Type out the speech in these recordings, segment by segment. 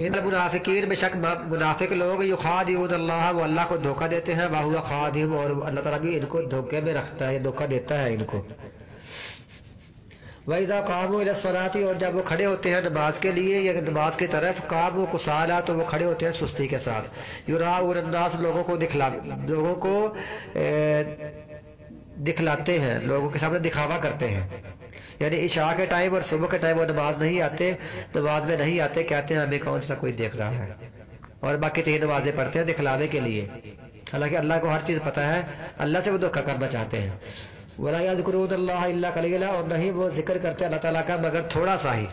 इन मुनाफिकीन बेशक मुनाफिक लोग युखादिऊन अल्लाह वो अल्लाह को धोखा देते हैं वहुवा खादिहुम और अल्लाह ताला भी इनको धोखे में रखता है, धोखा देता है इनको। वइज़ा क़ामू इला सलाती और जब वो खड़े होते हैं नमाज के लिए या नमाज की तरफ, क़ामू कुसाला तो वो खड़े होते हैं सुस्ती के साथ। युराऊन अन्नास लोगों को दिखलाते हैं, लोगों के सामने दिखावा करते हैं। यानी इशा के टाइम और सुबह के टाइम वो नमाज में नहीं आते, कहते हैं हमें कौन सा कोई देख रहा है, और बाकी 3 नमाजें पढ़ते हैं दिखलावे के लिए। हालांकि अल्लाह को हर चीज़ पता है, अल्लाह से वो धोखा करना चाहते हैं। वला यज़कुरून अल्लाह इल्ला कलीला और नहीं वो जिक्र करते अल्लाह ताला का मगर थोड़ा सा ही,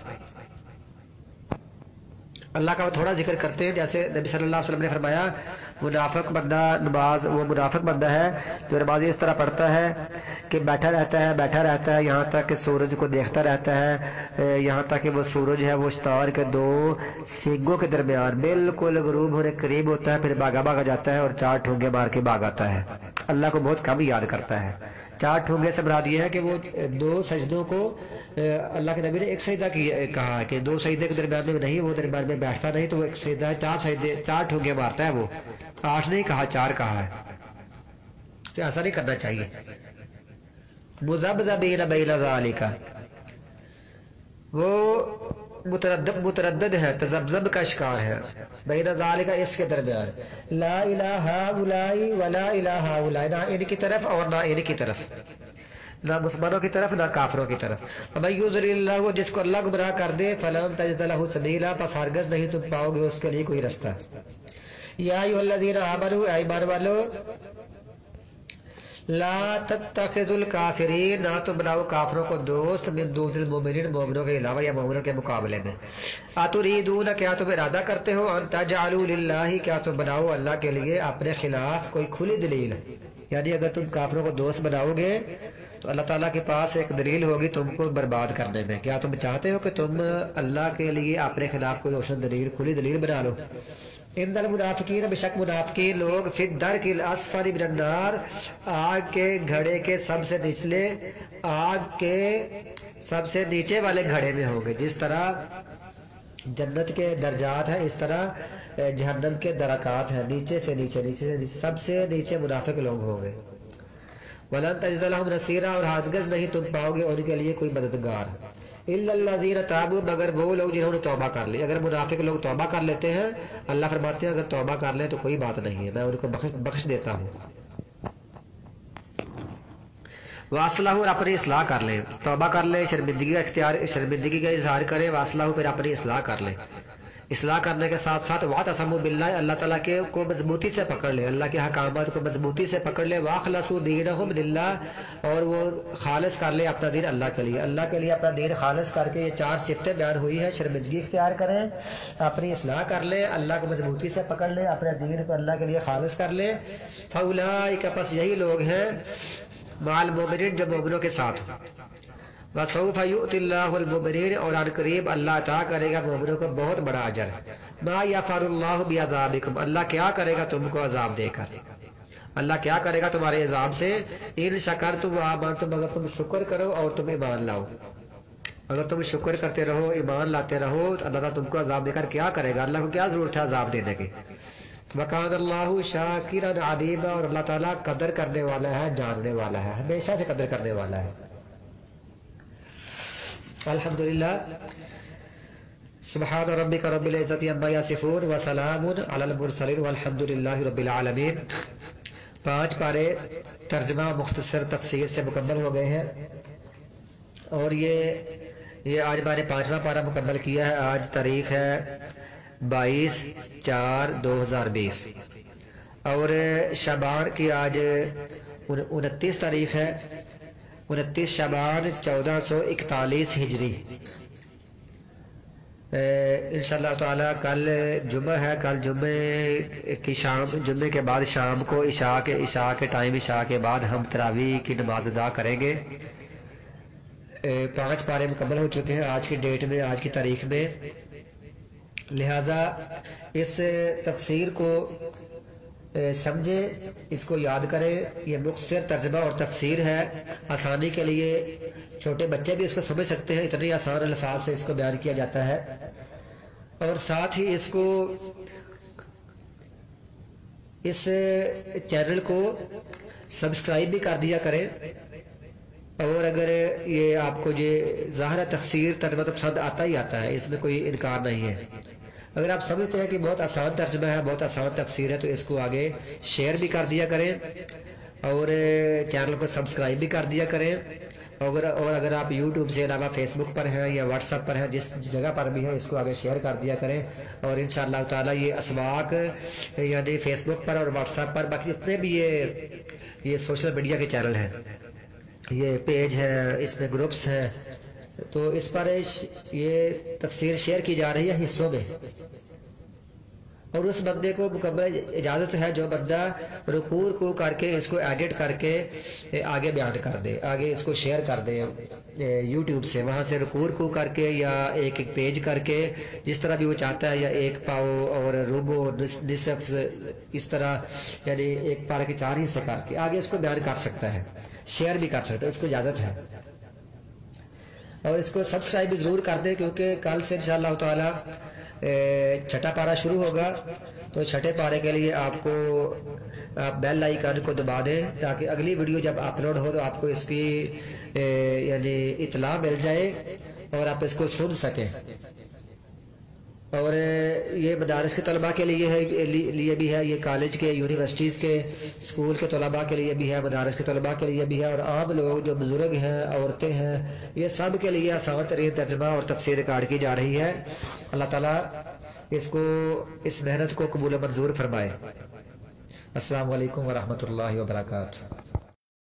अल्लाह का वो थोड़ा जिक्र करते हैं। जैसे नबी सल्लल्लाहु अलैहि वसल्लम ने फरमाया मुनाफिक बंदा नमाज वो मुनाफिक बंदा है जो नमाज इस तरह पढ़ता है कि बैठा रहता है यहाँ तक कि सूरज को देखता रहता है, यहाँ तक कि वो सूरज है वो सितार के 2 सींगों के दरमियान बिल्कुल गुरूब होने करीब होता है, फिर भागा जाता है और 4 ठूंगे मार के भाग आता है। अल्लाह को बहुत कम याद करता है। 4 ठूंगे से मुराद ये है कि वो 2 सजदों को अल्लाह के नबी ने एक सजदा कहा है कि 2 सजदे के दरमियान में नहीं, वो दरमियान में बैठता नहीं, तो वो एक सजदा है, 4 ठूंगे मारता है, वो 8 नहीं कहा 4 कहा है। तो ऐसा नहीं करना चाहिए। मुज़ब्ज़बीन बैन ज़ालिका वो मुतरद्दिद है, तज़ब्ज़ब का शिकार है, बैन ज़ालिका इसके दरमियान, ला इलाहा उलाई वला इलाहा उलाई, ना इनकी तरफ और ना इनकी तरफ, ना मुसलमानों की तरफ ना काफिरों की तरफ। वमन युज़लिल्लाहु जिसको अल्लाह गुमराह कर दे फलन तजिद लहु सबीला बस हरगिज़ नहीं तुम पाओगे उसके लिए कोई रास्ता। या अय्युहल्लज़ीना आमनू ईमान वालो ला तत्तखिज़ुल काफिरीन ना तुम बनाओ काफिरों को दोस्त मिन दूनिल मुमिनीन मोमिनों के अलावा या मोमिनों के मुकाबले में। अतुरीदून क्या तुम इरादा करते हो अन तजअलू लिल्लाहि क्या तुम बनाओ अल्लाह के लिए अपने खिलाफ कोई खुली दलील, यानी अगर तुम काफिरों को दोस्त बनाओगे तो अल्लाह ताला के पास एक दलील होगी तुमको बर्बाद करने में। क्या तुम चाहते हो कि तुम अल्लाह के लिए अपने खिलाफ कोई रोशन दलील खुली दलील बना लो। इन्नल मुनाफिकीन बेशक मुनाफिकीन लोग फिर दरकिल अस्फली मिनन नार आग के घड़े के सबसे निचले आग के सबसे नीचे वाले घड़े में होंगे। जिस तरह जन्नत के दर्जात हैं इस तरह जहन्नम के दरकात हैं, नीचे से नीचे सबसे नीचे मुनाफिक लोग होंगे। वलन तजिद लहुम नसीरा और हरगिज़ नहीं तुम पाओगे उनके लिए कोई मददगार। इल्लल्लज़ीना ताबू मगर वो लोग जिन्होंने तौबा कर ली। अगर मुनाफिक लोग तौबा कर लेते हैं अल्लाह फरमाते हैं अगर तौबा कर ले तो कोई बात नहीं है, मैं उनको बख्श देता हूँ। वासलाहु और अपनी इस्लाह कर ले, तौबा कर ले, शर्मिंदगी का इजहार करे, वासलाहु फिर अपनी इस्लाह कर ले। इस्लाह करने के साथ साथ वातसमु बिल्लाह अल्लाह ताला के को मजबूती से पकड़ ले, अल्लाह के हकामात को मजबूती से पकड़ ले। वाखलसु दीनहुम लिल्लाह और वो खालिस कर ले अपना दीन अल्लाह के लिए, अल्लाह के लिए अपना दीन खालिस करके। ये 4 सिफतें बयान हुई है। शर्मिंदगी इख्तियार करें, अपनी इस्लाह कर ले, अल्लाह को मजबूती से पकड़ ले, अपने दीन को अल्लाह के लिए खालिस कर ले। फउलाइका बस यही लोग हैं माल मोमिनीन जो मोमिनों के साथ। वसौफ़ युअतिल्लाहुल मुमिनीन और अनकरीब अल्लाह अता करेगा मोमिनों को बहुत बड़ा अजर। मा यफ़अलुल्लाहु बिअज़ाबिकुम अल्लाह क्या करेगा तुमको अजाब देकर, अल्लाह क्या करेगा तुम्हारे अजाब से। इन शकरतुम व आमनतुम अगर तुम शुक्र करो और तुम ईमान लाओ, अगर तुम शुक्र करते रहो ईमान लाते रहो तो अल्लाह तुमको अजाब देकर क्या करेगा। अल्लाह को क्या जरूरत है अजाब देने की। वकान अल्लाहु शाकिरन अलीमा और अल्लाह ताला कदर करने वाला है, जानने वाला है, हमेशा से कदर करने वाला है। अल्हम्दुलिल्लाह सुब्हान रब्बिका रब्बिल इज्जति अम्मा यसिफून व सलामुन अलल मुरसलीन वल्हम्दुलिल्लाहि रब्बिल आलमीन। 5 पारे तर्जमा मुख्तसर तफसीर से मुकम्मल हो गए हैं और ये आज मैंने 5वां पारा मुकम्मल किया है। आज तारीख है 22/4/2020 और शबान की आज 29 तारीख है, 29 शबान 1441 हिजरी। इंशाअल्लाह ताला कल जुम्मा है, कल जुम्मे की शाम, जुम्मे के बाद शाम को इशा के टाइम, इशा के बाद हम तरावी की नमाज अदा करेंगे। 5 पारे मुकम्मल हो चुके हैं आज की डेट में, आज की तारीख में। लिहाजा इस तफसीर को समझे, इसको याद करें। ये मुख्तसर तर्जमा और तफसीर है, आसानी के लिए छोटे बच्चे भी इसको समझ सकते हैं, इतने आसान अल्फाज से इसको बयान किया जाता है। اور ساتھ ہی اس چینل کو سبسکرائب بھی کر دیا کریں. اور اگر یہ آپ کو ظاہر تفسیر ترجمہ تو پسند آتا ہی آتا ہے، اس میں کوئی انکار نہیں ہے. اگر آپ سمجھتے ہیں کہ بہت آسان ترجمہ ہے، بہت آسان تفسیر ہے، تو اس کو آگے شیئر بھی کر دیا کریں اور چینل کو سبسکرائب بھی کر دیا کریں. اور اگر آپ یوٹیوب سے علاوہ فیس بک پر ہیں یا واٹس ایپ پر ہیں، جس جگہ پر بھی ہے، اس کو آگے شیئر کر دیا کریں. اور انشاءاللہ تعالی یہ اسواق یعنی فیس بک پر اور واٹس ایپ پر، باقی جتنے بھی یہ سوشل میڈیا کے چینل ہیں، یہ پیج ہے، اس میں گروپس ہیں، تو اس پر یہ تفسیر شیئر کی جا رہی ہے حصوں میں. اور اس بندے کو مکمل اجازت ہے جو بندہ رکوع کو کر کے اس کو ایڈٹ کر کے آگے بیان کر دے، آگے اس کو شیئر کر دے یوٹیوب سے، وہاں سے رکوع کو کر کے یا ایک پیج کر کے جس طرح بھی وہ چاہتا ہے، یا ایک پاؤ اور ربو نصف اس طرح، یعنی ایک پارے کے 4 حصے کر کے آگے اس کو بیان کر سکتا ہے، شیئر بھی کر سکتا ہے، اس کو اجازت ہے. اور اس کو سبسکرائب بھی ضرور کر دیں، کیونکہ کل سے انشاءاللہ تعالی چھٹا پارہ شروع ہوگا. تو چھٹے پارے کے لیے آپ بیل آئیکن کو دبا دیں تاکہ اگلی ویڈیو جب اپلوڈ ہو تو آپ کو اس کی یعنی اطلاع مل جائے اور آپ اس کو سن سکیں. اور یہ مدارس کے طلباء کے لیے بھی ہے، یہ کالج کے، یونیورسٹیز کے، اسکول کے طلباء کے لیے بھی ہے، مدارس کے طلباء کے لیے بھی ہے، اور عام لوگ جو بزرگ ہیں، عورتیں ہیں، یہ سب کے لیے آسان ترین ترجمہ اور تفسیر ریکارڈ کی جا رہی ہے. اللہ تعالیٰ اس محنت کو قبول و منظور فرمائے. السلام علیکم ورحمۃ اللہ وبرکاتہ.